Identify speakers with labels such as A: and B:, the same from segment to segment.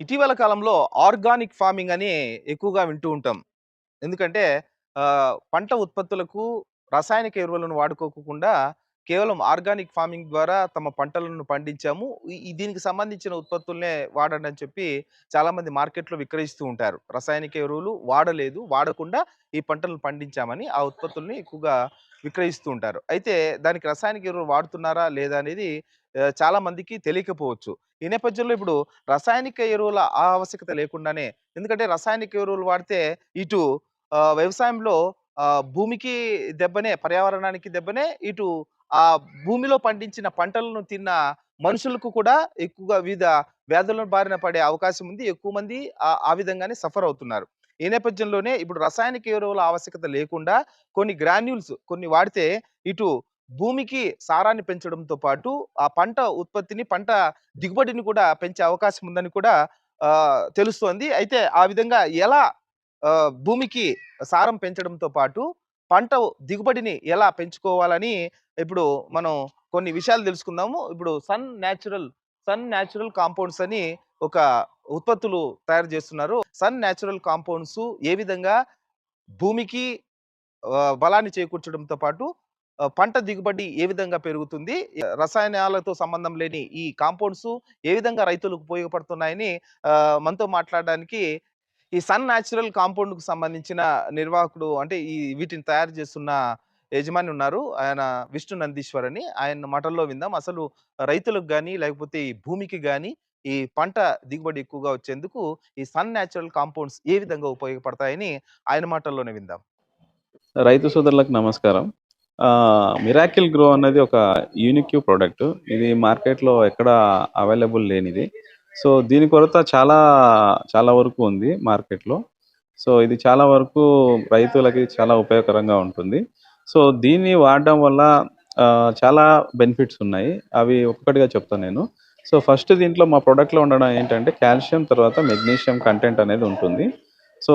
A: ఇటీవల కాలంలో organic farming అని ఎక్కువగా వింటూ ఉంటాం. ఎందుకంటే పంట ఉత్పత్తులకు రసాయనిక ఎరువులను వాడుకోకుండా కేవలం ఆర్గానిక్ ఫార్మింగ్ ద్వారా తమ పంటలను పండించాము. దీనికి సంబంధించిన ఉత్పత్తులనే వాడండి అని చెప్పి చాలామంది మార్కెట్‌లో విక్రయిస్తూ ఉంటారు. రసాయనిక ఎరువులు వాడకుండా ఈ పంటలను పండించామని ఆ ఉత్పత్తుల్ని ఎక్కువగా విక్రయిస్తూ ఉంటారు. అయితే దానికి రసాయనిక ఎరువులు వాడుతున్నారా లేదా అనేది చాలా మందికి తెలియకపోవచ్చు. ఈ నేపథ్యంలో ఇప్పుడు రసాయనిక ఎరువుల ఆవశ్యకత లేకుండానే, ఎందుకంటే రసాయనిక ఎరువులు వాడితే ఇటు వ్యవసాయంలో భూమికి దెబ్బనే, పర్యావరణానికి దెబ్బనే, ఇటు ఆ భూమిలో పండించిన పంటలను తిన్న మనుషులకు కూడా ఎక్కువగా వివిధ వ్యాధుల బారిన పడే అవకాశం ఉంది. ఎక్కువ మంది ఆ విధంగానే సఫర్ అవుతున్నారు. ఈ నేపథ్యంలోనే ఇప్పుడు రసాయనిక ఎరువుల ఆవశ్యకత లేకుండా కొన్ని గ్రాన్యూల్స్ కొన్ని వాడితే ఇటు భూమికి సారాన్ని పెంచడంతో పాటు ఆ పంట ఉత్పత్తిని, పంట దిగుబడిని కూడా పెంచే అవకాశం ఉందని కూడా తెలుస్తోంది. అయితే ఆ విధంగా ఎలా భూమికి సారం పెంచడంతో పాటు పంట దిగుబడిని ఎలా పెంచుకోవాలని ఇప్పుడు మనం కొన్ని విషయాలు తెలుసుకుందాము. ఇప్పుడు సన్ న్యాచురల్ కాంపౌండ్స్ అని ఒక ఉత్పత్తులు తయారు చేస్తున్నారు. సన్ న్యాచురల్ కాంపౌండ్స్ ఏ విధంగా భూమికి బలాన్ని చేకూర్చడంతో పాటు పంట దిగుబడి ఏ విధంగా పెరుగుతుంది? రసాయనాలతో సంబంధం లేని ఈ కాంపౌండ్స్ ఏ విధంగా రైతులకు ఉపయోగపడుతున్నాయని మనతో మాట్లాడడానికి ఈ సన్ న్యాచురల్ కాంపౌండ్‌కు సంబంధించిన నిర్వాహకుడు అంటే వీటిని తయారు చేస్తున్న యజమాని ఉన్నారు. ఆయన విష్ణు నందీశ్వర్ అని. ఆయన మాటల్లో విందాం. అసలు రైతులకు గాని, లేకపోతే ఈ భూమికి గాని, ఈ పంట దిగుబడి ఎక్కువగా వచ్చేందుకు ఈ సన్ న్యాచురల్ కాంపౌండ్స్ ఏ విధంగా ఉపయోగపడతాయని ఆయన మాటల్లోనే విందాం.
B: రైతు సోదరులకు నమస్కారం. మిరాకిల్ గ్రో అనేది ఒక యూనిక్ ప్రోడక్ట్. ఇది మార్కెట్‌లో ఎక్కడ అవైలబుల్ లేనిది. సో, దీని కొరత చాలా చాలా వరకు ఉంది మార్కెట్‌లో. సో, ఇది చాలా వరకు రైతులకి చాలా ఉపయోగకరంగా ఉంటుంది. సో, దీన్ని వాడడం వల్ల చాలా బెనిఫిట్స్ ఉన్నాయి. అవి ఒక్కొక్కటిగా చెప్తాను నేను. సో, ఫస్ట్ దీంట్లో మా ప్రొడక్ట్‌లో ఉండడం ఏంటంటే కాల్షియం తర్వాత మెగ్నీషియం కంటెంట్ అనేది ఉంటుంది. సో,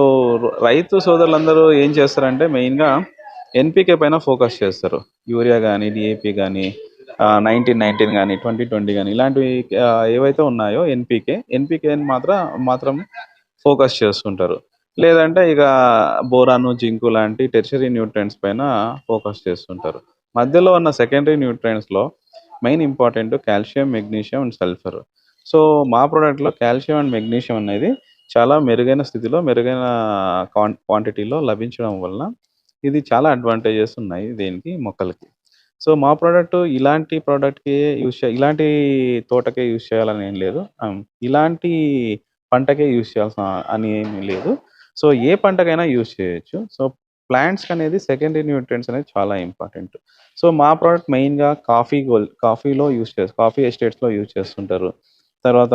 B: రైతు సోదరులందరూ ఏం చేస్తారంటే మెయిన్‌గా ఎన్‌పీకే పైన ఫోకస్ చేస్తారు. యూరియా గానీ, డీఏపీ గానీ, 19, 19 గానీ, 20, 20 గానీ ఇలాంటివి ఏవైతే ఉన్నాయో ఎన్‌పీకేని మాత్రం ఫోకస్ చేస్తుంటారు. లేదంటే ఇక బోరాను, జింకు లాంటి టెర్షరీ న్యూట్రియంట్స్ పైన ఫోకస్ చేస్తుంటారు. మధ్యలో ఉన్న సెకండరీ న్యూట్రియంట్స్‌లో main important calcium, magnesium and sulphur. So, మా ప్రొడక్ట్‌లో కాల్షియం అండ్ మెగ్నీషియం అనేది చాలా మెరుగైన స్థితిలో, మెరుగైన క్వాంటిటీలో లభించడం వలన ఇది చాలా అడ్వాంటేజెస్ ఉన్నాయి దీనికి మొక్కలకి. సో, మా ప్రొడక్ట్ ఇలాంటి ప్రొడక్ట్‌కి ఇలాంటి తోటకే యూజ్ చేయాలని ఏం లేదు. ఇలాంటి పంటకే యూజ్ చేయాల్సిన అని ఏమీ లేదు. సో, ఏ పంటకైనా యూజ్ చేయొచ్చు. సో, ప్లాంట్స్‌కనేది సెకండరీ న్యూట్రియంట్స్ అనేది చాలా ఇంపార్టెంట్. సో, మా ప్రొడక్ట్ మెయిన్‌గా కాఫీ ఎస్టేట్స్‌లో యూజ్ చేస్తుంటారు. తర్వాత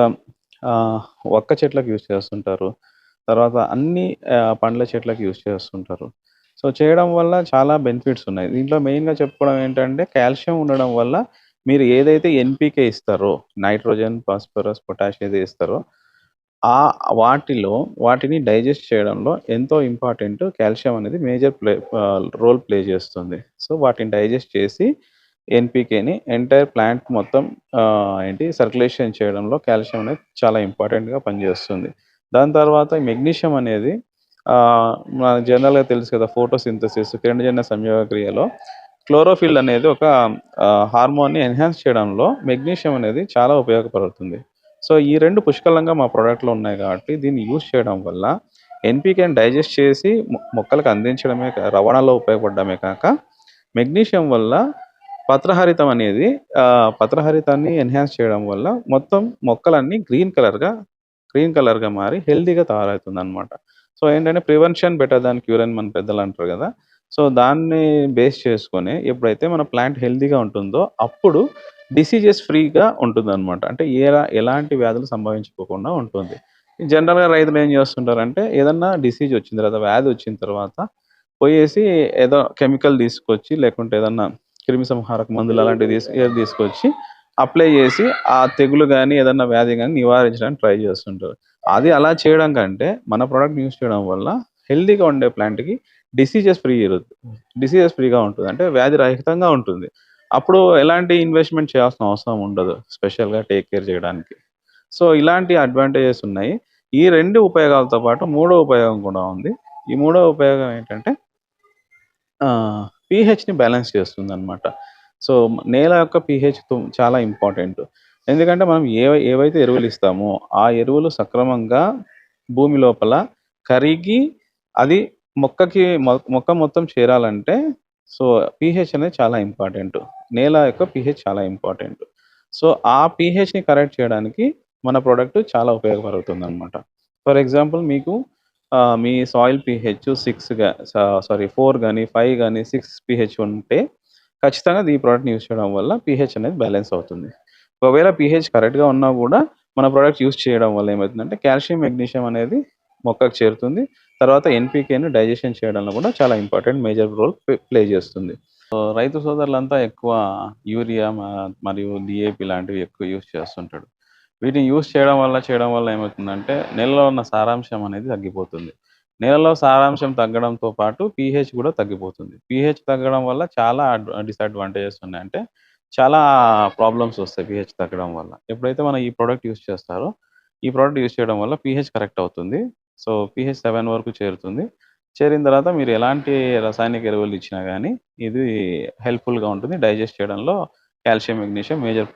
B: వక్క చెట్లకు యూజ్ చేస్తుంటారు. తర్వాత అన్ని పండ్ల చెట్లకు యూజ్ చేస్తుంటారు. సో, చేయడం వల్ల చాలా బెనిఫిట్స్ ఉన్నాయి. దీంట్లో మెయిన్‌గా చెప్పుకోవడం ఏంటంటే కాల్షియం ఉండడం వల్ల మీరు ఏదైతే ఎన్‌పీకే ఇస్తారో నైట్రోజన్, ఫాస్ఫరస్, పొటాష్ ఏది ఇస్తారో వాటిని డైజెస్ట్ చేయడంలో ఎంతో ఇంపార్టెంట్ కాల్షియం అనేది మేజర్ రోల్ ప్లే చేస్తుంది. సో, వాటిని డైజెస్ట్ చేసి ఎన్‌పీకేని ఎంటైర్ ప్లాంట్ మొత్తం సర్క్యులేషన్ చేయడంలో కాల్షియం అనేది చాలా ఇంపార్టెంట్‌గా పనిచేస్తుంది. దాని తర్వాత మెగ్నీషియం అనేది మనకు జనరల్‌గా తెలుసు కదా! ఫోటోసింథసిస్ కిరణజన్య సంయోగ క్రియలో క్లోరోఫిల్ అనేది ఒక హార్మోన్‌ని ఎన్హాన్స్ చేయడంలో మెగ్నీషియం అనేది చాలా ఉపయోగపడుతుంది. సో, ఈ 2 పుష్కలంగా మా ప్రొడక్ట్‌లో ఉన్నాయి కాబట్టి దీన్ని యూజ్ చేయడం వల్ల ఎన్‌పీకేని డైజెస్ట్ చేసి మొక్కలకు అందించడమే రవాణాలో ఉపయోగపడడమే కాక మెగ్నీషియం వల్ల పత్రహరితాన్ని ఎన్హాన్స్ చేయడం వల్ల మొత్తం మొక్కలన్నీ గ్రీన్ కలర్‌గా మారి హెల్తీగా తయారవుతుందనమాట. సో, ఏంటంటే ప్రివెన్షన్ బెటర్ దాన్ క్యూర్ అని మన పెద్దలు అంటారు కదా! సో, దాన్ని బేస్ చేసుకొని ఎప్పుడైతే మన ప్లాంట్ హెల్తీగా ఉంటుందో అప్పుడు డిసీజెస్ ఫ్రీగా ఉంటుందనమాట. అంటే ఎలాంటి వ్యాధులు సంభవించుకోకుండా ఉంటుంది. జనరల్‌గా రైతులు ఏం చేస్తుంటారంటే ఏదన్నా డిసీజ్ వచ్చిన తర్వాత, వ్యాధి వచ్చిన తర్వాత పోయేసి ఏదో కెమికల్ తీసుకొచ్చి లేకుంటే ఏదన్నా క్రిమిసంహారక మందులు అలాంటివి తీసుకొచ్చి అప్లై చేసి ఆ తెగులు గానీ, ఏదన్నా వ్యాధి గానీ నివారించడానికి ట్రై చేస్తుంటారు. అది అలా చేయడం కంటే మన ప్రొడక్ట్ యూజ్ చేయడం వల్ల హెల్తీగా ఉండే ప్లాంట్‌కి డిసీజెస్ ఫ్రీగా ఉంటుంది. అంటే వ్యాధి రహితంగా ఉంటుంది. అప్పుడు ఎలాంటి ఇన్వెస్ట్‌మెంట్ చేయాల్సిన అవసరం ఉండదు. స్పెషల్‌గా టేక్ కేర్ చేయడానికి. సో ఇలాంటి అడ్వాంటేజెస్ ఉన్నాయి. ఈ 2 ఉపయోగాలతో పాటు మూడో ఉపయోగం కూడా ఉంది. ఈ మూడో ఉపయోగం ఏంటంటే పీహెచ్‌ని బ్యాలెన్స్ చేస్తుందనమాట. సో నేల యొక్క పీహెచ్ చాలా ఇంపార్టెంట్. ఎందుకంటే మనం ఏవైతే ఎరువులు ఇస్తామో ఆ ఎరువులు సక్రమంగా భూమి లోపల కరిగి అది మొక్క మొత్తం చేరాలంటే సో పీహెచ్ అనేది చాలా ఇంపార్టెంట్. నేల యొక్క పీహెచ్ చాలా ఇంపార్టెంట్. సో ఆ పీహెచ్‌ని కరెక్ట్ చేయడానికి మన ప్రొడక్ట్ చాలా ఉపయోగపడుతుందనమాట. ఫర్ ఎగ్జాంపుల్ మీకు మీ సాయిల్ పీహెచ్ 4 గాని, 5 గాని, 6 పీహెచ్ ఉంటే ఖచ్చితంగా ఈ ప్రొడక్ట్‌ని యూజ్ చేయడం వల్ల పీహెచ్ అనేది బ్యాలెన్స్ అవుతుంది. ఒకవేళ పీహెచ్ కరెక్ట్‌గా ఉన్నా గూడా మన ప్రొడక్ట్ యూజ్ చేయడం వల్ల ఏమైతుందంటే కాల్షియం, మెగ్నీషియం అనేది మొక్కకు చేరుతుంది. తర్వాత ఎన్‌పీకేని డైజెషన్ చేయడంలో కూడా చాలా ఇంపార్టెంట్ మేజర్ రోల్ ప్లే చేస్తుంది. రైతు సోదరులంతా ఎక్కువ యూరియా మరియు డీఏపీ లాంటివి ఎక్కువ యూజ్ చేస్తుంటాడు. వీటిని యూజ్ చేయడం వల్ల ఏమవుతుందంటే నేలలో ఉన్న సారాంశం అనేది తగ్గిపోతుంది. నేలలో సారాంశం తగ్గడంతో పాటు పీహెచ్ కూడా తగ్గిపోతుంది. పీహెచ్ తగ్గడం వల్ల చాలా డిసడ్వాంటేజెస్ ఉన్నాయి. అంటే చాలా ప్రాబ్లమ్స్ వస్తాయి పీహెచ్ తగ్గడం వల్ల. ఎప్పుడైతే మనం ఈ ప్రొడక్ట్ యూజ్ చేస్తారో, ఈ ప్రొడక్ట్ యూజ్ చేయడం వల్ల పీహెచ్ కరెక్ట్ అవుతుంది. సో పీహెచ్ 7 వరకు చేరుతుంది. చేరిన తర్వాత మీరు ఎలాంటి రసాయనిక ఎరువులు ఇచ్చినా గానీ, ఇది హెల్ప్‌ఫుల్‌గా ఉంటుంది. డైజెస్ట్ చేయడంలో calcium, magnesium major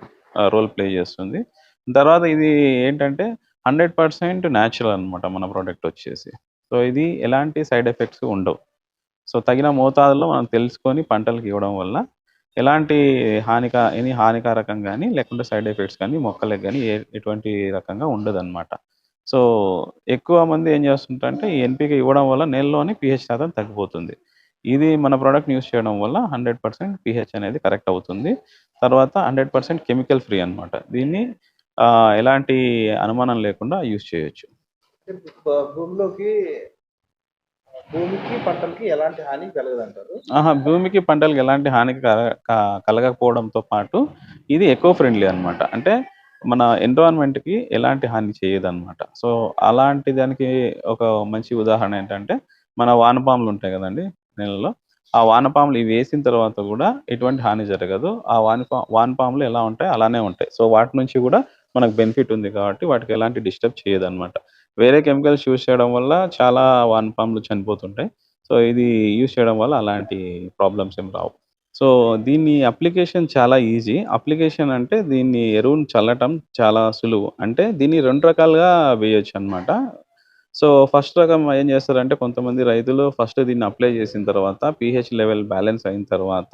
B: role play చేస్తుంది. తర్వాత ఇది ఏంటంటే 100% న్యాచురల్ అనమాట మన ప్రొడక్ట్ వచ్చేసి. సో ఇది ఎలాంటి సైడ్ ఎఫెక్ట్స్ ఉండవు. సో తగిన మోతాదులో మనం తెలుసుకొని పంటలకి ఇవ్వడం వల్ల ఎలాంటి హానికారకం గానీ, లేకుంటే సైడ్ ఎఫెక్ట్స్ గానీ మొక్కలకు గానీ ఎటువంటి రకంగా ఉండదనమాట. సో ఎక్కువ మంది ఏం చేస్తుంటారంటే ఈ ఎన్‌పీకే ఇవ్వడం వల్ల నేలలోని పీహెచ్ శాతం తగ్గిపోతుంది. ఇది మన ప్రొడక్ట్‌ని యూజ్ చేయడం వల్ల 100% పీహెచ్ అనేది కరెక్ట్ అవుతుంది. తర్వాత 100% కెమికల్ ఫ్రీ అనమాట. దీన్ని ఎలాంటి అనుమానం లేకుండా యూజ్ చేయొచ్చు.
A: భూమిలోకి భూమికి పంటలకి ఎలాంటి హాని కలగదంటారు?
B: భూమికి, పంటలకి ఎలాంటి హాని కలగకపోవడంతో పాటు ఇది ఎకో ఫ్రెండ్లీ అనమాట. అంటే మన ఎన్విరాన్మెంట్‌కి ఎలాంటి హాని చేయదనమాట. సో అలాంటి దానికి ఒక మంచి ఉదాహరణ ఏంటంటే, మన వానపాములు ఉంటాయి గదండీ నీళ్ళలో. ఆ వానపాములు ఇవి వేసిన తర్వాత గూడా ఎటువంటి హాని జరగదు. ఆ వానపాములు ఎలా ఉంటాయో అలానే ఉంటాయి. సో వాటి నుంచి గూడా మనకు బెనిఫిట్ ఉంది కాబట్టి వాటికి ఎలాంటి డిస్టర్బ్ చేయదనమాట. వేరే కెమికల్స్ యూజ్ చేయడం వల్ల చాలా వానపాములు చనిపోతుంటాయి. సో ఇది యూజ్ చేయడం వల్ల అలాంటి ప్రాబ్లమ్స్ ఏం రావు. సో దీన్ని అప్లికేషన్ చాలా ఈజీ. అప్లికేషన్ అంటే దీన్ని ఎరువుని చల్లటం చాలా సులువు. అంటే దీన్ని 2 రకాలుగా వేయొచ్చనమాట. సో ఫస్ట్ రకం ఏం చేస్తారంటే కొంతమంది రైతులు ఫస్ట్ దీన్ని అప్లై చేసిన తర్వాత పీహెచ్ లెవెల్ బ్యాలెన్స్ అయిన తర్వాత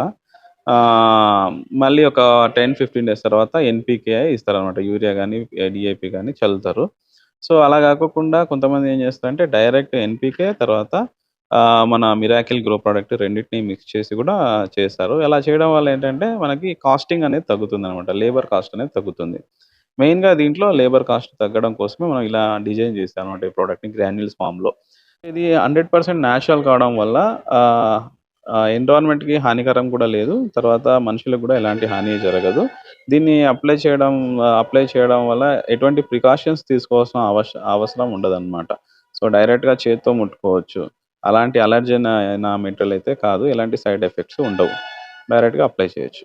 B: మళ్ళీ ఒక 10, 15 డేస్ తర్వాత ఎన్‌పీకే ఇస్తారనమాట. యూరియా గానీ, డీఏపీ గానీ చల్లుతారు. సో అలా గాకోకుండా కొంతమంది ఏం చేస్తారంటే డైరెక్ట్ ఎన్‌పీకే తర్వాత మన మిరాకిల్ గ్రో ప్రొడక్ట్ రెండిటిని మిక్స్ చేసి కూడా చేస్తారు. అలా చేయడం వల్ల ఏంటంటే మనకి కాస్టింగ్ అనేది తగ్గుతుందనమాట. లేబర్ కాస్ట్ అనేది తగ్గుతుంది. మెయిన్‌గా దీంట్లో లేబర్ కాస్ట్ తగ్గడం కోసమే మనం ఇలా డిజైన్ చేశామనమాట ఈ ప్రొడక్ట్‌ని గ్రాన్యూల్స్ ఫార్మ్‌లో. ఇది 100% న్యాచురల్ కావడం వల్ల ఆహ్, ఎన్విరాన్మెంట్‌కి హానికరం కూడా లేదు. తర్వాత మనుషులకు కూడా ఎలాంటి హాని జరగదు. దీన్ని అప్లై చేయడం వల్ల ఎటువంటి ప్రికాషన్స్ తీసుకోవాల్సిన అవసరం ఉండదనమాట. సో డైరెక్ట్‌గా చేత్తో ముట్టుకోవచ్చు. అలాంటి అలర్జెన్ అయిన మెటీరియల్ అయితే కాదు. ఎలాంటి సైడ్ ఎఫెక్ట్స్ ఉండవు. డైరెక్ట్‌గా అప్లై చేయొచ్చు.